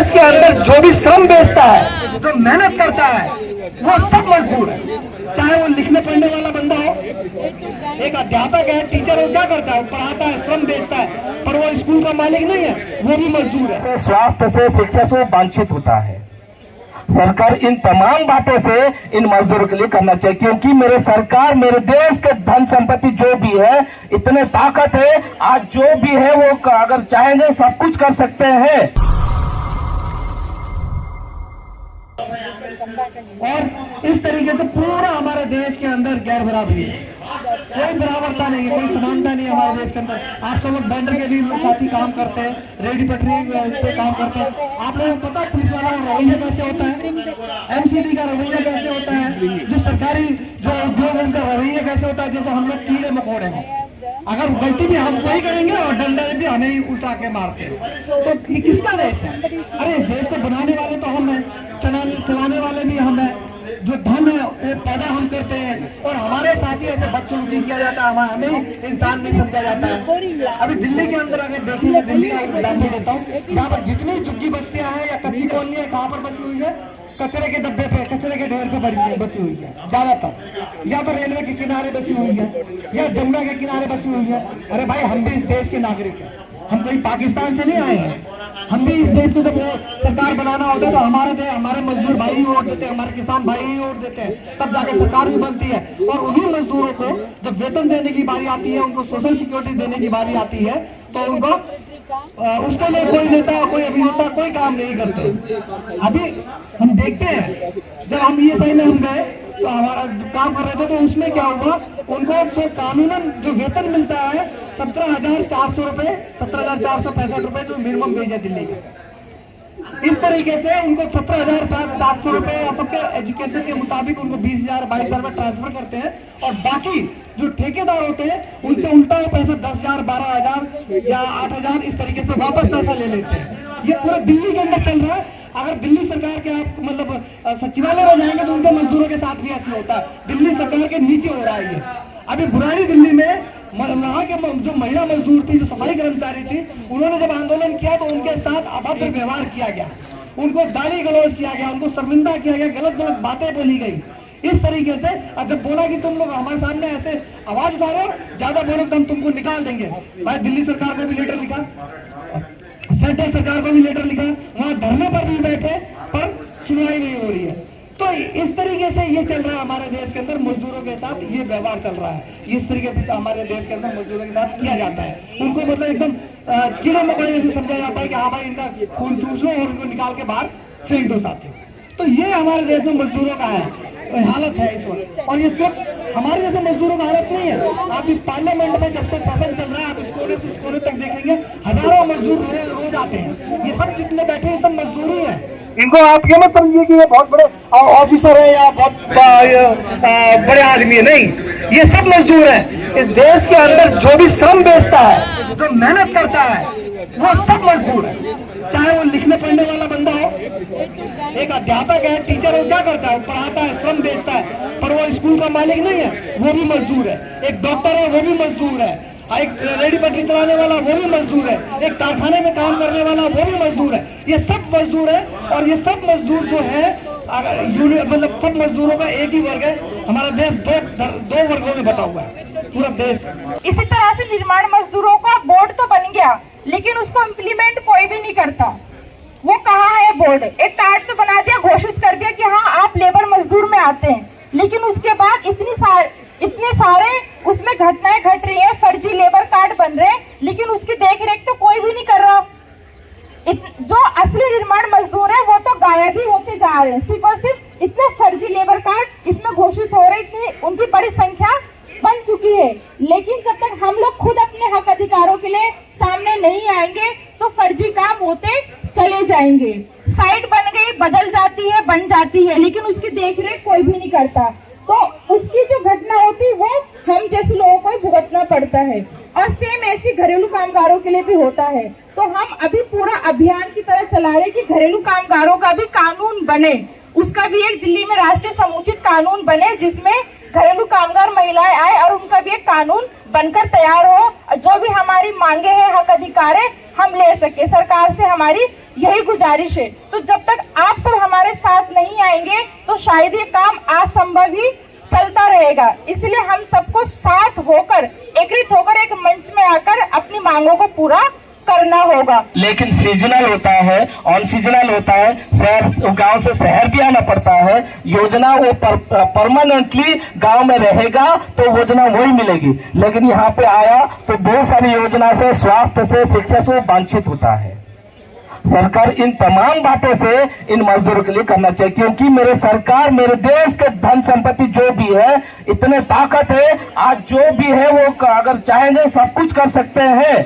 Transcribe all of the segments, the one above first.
देश के अंदर जो भी श्रम बेचता है, जो मेहनत करता है, वो सब मजदूर है। चाहे वो लिखने पढ़ने वाला बंदा हो, एक अध्यापक है, टीचर हो, क्या करता है, पढ़ाता है, श्रम बेचता है, पर वो स्कूल का मालिक नहीं है, वो भी मजदूर है। स्वास्थ्य से, शिक्षा से वंचित होता है। सरकार इन तमाम बातों से इन मजदूरों के लिए करना चाहिए, क्योंकि मेरे सरकार, मेरे देश के धन संपत्ति जो भी है, इतने ताकत है, आज जो भी है वो अगर चाहेंगे सब कुछ कर सकते हैं। और इस तरीके से पूरा हमारे देश के अंदर गैर बराबरी है, कोई बराबरता नहीं है, कोई समानता नहीं है हमारे देश के अंदर। आप सब लोग बैंडर के भी साथी काम करते हैं, रेडी पटरी पे काम करते हैं। आप लोगों को पता है पुलिस वाला का रवैया कैसे होता है, एमसीडी का रवैया कैसे होता है, जो सरकारी जो उद्योग है उनका रवैया कैसे होता है, जैसे हम लोग कीड़े मकोड़े हैं। अगर गलती भी हम कोई करेंगे और डंडा भी हमें ही उल्टा के मारते हैं, तो ये किसका देश है? अरे इस देश को बनाने वाले तो हम हैं, चलाने वाले भी हम हैं। जो धन है वो पैदा हम करते हैं, और हमारे साथी ऐसे बच्चों को किया जाता है, हमें इंसान नहीं समझा जाता है। अभी दिल्ली के अंदर अगर देखेंगे, दिल्ली का एग्जाम्पल देता हूँ, यहाँ पर जितनी झुग्गी बस्तियां हैं या कच्ची कॉलोनी है, कहाँ पर बसी हुई है? कचरे के डब्बे पे, कचरे के ढेर पे बसी हुई है ज्यादातर, या तो रेलवे के किनारे बसी हुई है, या जमुना के किनारे बसी हुई है। अरे भाई, हम भी इस देश के नागरिक हैं, हम कोई पाकिस्तान से नहीं आए हैं। हम भी इस देश को जब सरकार बनाना होता है तो हमारे मजदूर भाई ही वोट देते हैं, हमारे किसान भाई ही वोट देते हैं, तब जाके सरकार भी बनती है। और उन्हीं मजदूरों को जब वेतन देने की बारी आती है, उनको सोशल सिक्योरिटी देने की बारी आती है, तो उनको उसके लिए कोई नेता, कोई अभिनेता कोई काम नहीं करते। अभी हम देखते हैं, जब हम ESI में हम गए तो हमारा काम कर रहे थे, तो उसमें क्या हुआ, उनको जो कानूनन जो वेतन मिलता है 17,400 रुपए, 17,465 रुपए जो मिनिमम वेज है दिल्ली का, इस तरीके से उनको 17,700 रुपए या सबके एजुकेशन के मुताबिक उनको 20,000 22,000 रुपए ट्रांसफर करते हैं, और बाकी जो ठेकेदार होते हैं उनसे उल्टा वो पैसा 10,000 12,000 या 8,000 इस तरीके से वापस पैसा ले लेते हैं। ये पूरा दिल्ली के अंदर चल रहा है। अगर दिल्ली सरकार के आप मतलब सचिवालय में जाएंगे तो उनके मजदूरों के साथ भी ऐसे होता है। दिल्ली सरकार के नीचे हो रहा है ये। अभी बुरानी दिल्ली में वहाँ के जो महिला मजदूर थी, जो सफाई कर्मचारी थी, उन्होंने जब आंदोलन किया तो उनके साथ अभद्र व्यवहार किया गया, उनको गाली गलौज किया गया, उनको शर्मिंदा किया गया, गलत गलत बातें बोली गई। इस तरीके से जब बोला कि तुम लोग हमारे सामने ऐसे आवाज उठा रहे हो, ज्यादा बोलो तो हम तुमको निकाल देंगे। भाई दिल्ली सरकार को भी लेटर लिखा, सेंट्रल सरकार को भी लेटर लिखा, वहाँ धरने पर भी बैठे, पर सुनवाई नहीं हो रही है। तो इस तरीके से ये चल रहा है हमारे देश के अंदर, मजदूरों के साथ ये व्यवहार चल रहा है। इस तरीके से हमारे देश के अंदर मजदूरों के साथ किया जाता है। उनको मतलब एकदम कीड़े मकोड़े जैसे समझा जाता है कि हाँ भाई इनका खून चूस लो और उनको निकाल के बाहर फेंक दो साथी। तो ये हमारे देश में मजदूरों का हालत है इस वक्त। और ये सिर्फ हमारे जैसे मजदूरों का हालत नहीं है। आप इस पार्लियामेंट में जब से शासन चल रहा है, आप इस कोने से उस कोने तक देखेंगे, हजारों मजदूर रोज आते हैं। ये सब जितने बैठे हैं सब मजदूर ही है। इनको आप ये मत समझिए कि ये बहुत बड़े ऑफिसर है या बहुत बड़े आदमी है, नहीं, ये सब मजदूर है। इस देश के अंदर जो भी श्रम बेचता है, जो मेहनत करता है, वो सब मजदूर है। चाहे वो लिखने पढ़ने वाला बंदा हो, एक अध्यापक है, टीचर हो, क्या करता है, पढ़ाता है, श्रम बेचता है, पर वो स्कूल का मालिक नहीं है, वो भी मजदूर है। एक डॉक्टर है, वो भी मजदूर है। एक रेडी पटरी चलाने वाला, वो भी मजदूर है। एक कारखाने में काम करने वाला, वो भी मजदूर है। ये सब मजदूर है। और ये सब मजदूर जो है, मतलब सब मजदूरों का एक ही वर्ग है। हमारा देश दो वर्गों में बटा हुआ है, पूरा देश। इसी तरह से निर्माण मजदूरों का बोर्ड तो बन गया, लेकिन उसको इम्प्लीमेंट कोई भी नहीं करता। वो कहाँ है बोर्ड? एक कार्ड तो बना दिया, घोषित कर दिया कि हाँ आप लेबर मजदूर में आते हैं, लेकिन उसके बाद इतने सारे उसमें घटनाएं घट रही है, फर्जी लेबर कार्ड बन रहे हैं, लेकिन उसकी देखरेख तो कोई भी नहीं कर रहा। जो असली निर्माण मजदूर है वो तो गायब ही होते जा रहे हैं। सिर्फ और सिर्फ इतने फर्जी लेबर कार्ड इसमें घोषित हो रहे, इतनी उनकी बड़ी संख्या बन चुकी है। लेकिन जब तक हम लोग खुद अपने हक अधिकारों के लिए सामने नहीं आएंगे तो फर्जी काम होते चले जाएंगे। साइट बन गई, बदल जाती है, बन जाती है, लेकिन उसकी देखरेख कोई भी नहीं करता। तो उसकी जो घटना होती है वो हम जैसे लोगों को ही भुगतना पड़ता है। और सेम ऐसी घरेलू कामगारों के लिए भी होता है। तो हम अभी पूरा अभियान की तरह चला रहे कि घरेलू कामगारों का भी कानून बने, उसका भी एक दिल्ली में राष्ट्रीय समुचित कानून बने, जिसमें घरेलू कामगार महिलाएं आए और उनका भी एक कानून बनकर तैयार हो। जो भी हमारी मांगे हैं, हक अधिकार है, हम ले सके। सरकार से हमारी यही गुजारिश है। तो जब तक आप सब हमारे साथ नहीं आएंगे तो शायद ये काम असंभव ही चलता रहेगा। इसलिए हम सबको साथ होकर, एकत्रित होकर एक मंच में आकर अपनी मांगों को पूरा करना होगा। लेकिन सीजनल होता है, ऑन सीजनल होता है, शहर गांव से शहर भी आना पड़ता है। योजना वो परमानेंटली गांव में रहेगा तो योजना वही मिलेगी। लेकिन यहाँ पे आया तो बहुत सारी योजना से, स्वास्थ्य से, शिक्षा से वंचित होता है। सरकार इन तमाम बातों से इन मजदूरों के लिए करना चाहिए, क्योंकि मेरे सरकार, मेरे देश के धन संपत्ति जो भी है, इतने ताकत है, आज जो भी है वो अगर चाहेंगे सब कुछ कर सकते हैं।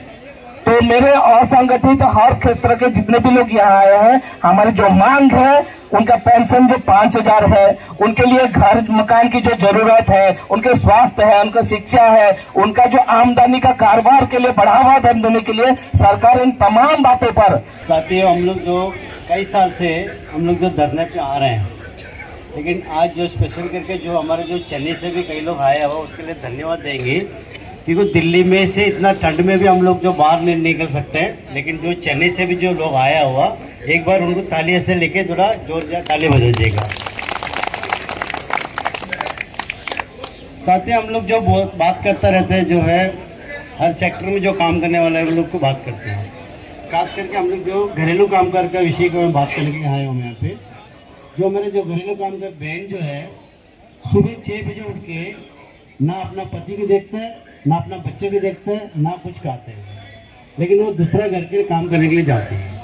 तो मेरे असंगठित हर क्षेत्र के जितने भी लोग यहाँ आए हैं, हमारी जो मांग है, उनका पेंशन जो 5,000 है, उनके लिए घर मकान की जो जरूरत है, उनके स्वास्थ्य है, उनका शिक्षा है, उनका जो आमदनी का कारोबार के लिए बढ़ावा देने के लिए सरकार इन तमाम बातों पर। साथियों, हम लोग जो कई साल से हम लोग जो धरने पे आ रहे हैं, लेकिन आज जो स्पेशल करके जो हमारे जो चेन्नई से भी कई लोग आए हुआ, उसके लिए धन्यवाद देंगे। क्योंकि दिल्ली में से इतना ठंड में भी हम लोग जो बाहर नहीं निकल सकते हैं, लेकिन जो चेन्नई से भी जो लोग आया हुआ, एक बार उनको तालियां से लेके थोड़ा जोरदार ताली बजाइएगा। साथ ही हम लोग जो बात करता रहते हैं, जो है हर सेक्टर में जो काम करने वाला है उन लोग को बात करते हैं। खास करके हम लोग जो घरेलू कामगार का विषय को बात करने के लिए आए हूँ यहाँ पे। जो मेरे जो घरेलू कामगार बहन जो है, सुबह 6 बजे उठ के ना अपना पति को देखते हैं, ना अपना बच्चे को देखते हैं, ना कुछ खाते हैं, लेकिन वो दूसरा घर के काम करने के लिए जाते हैं।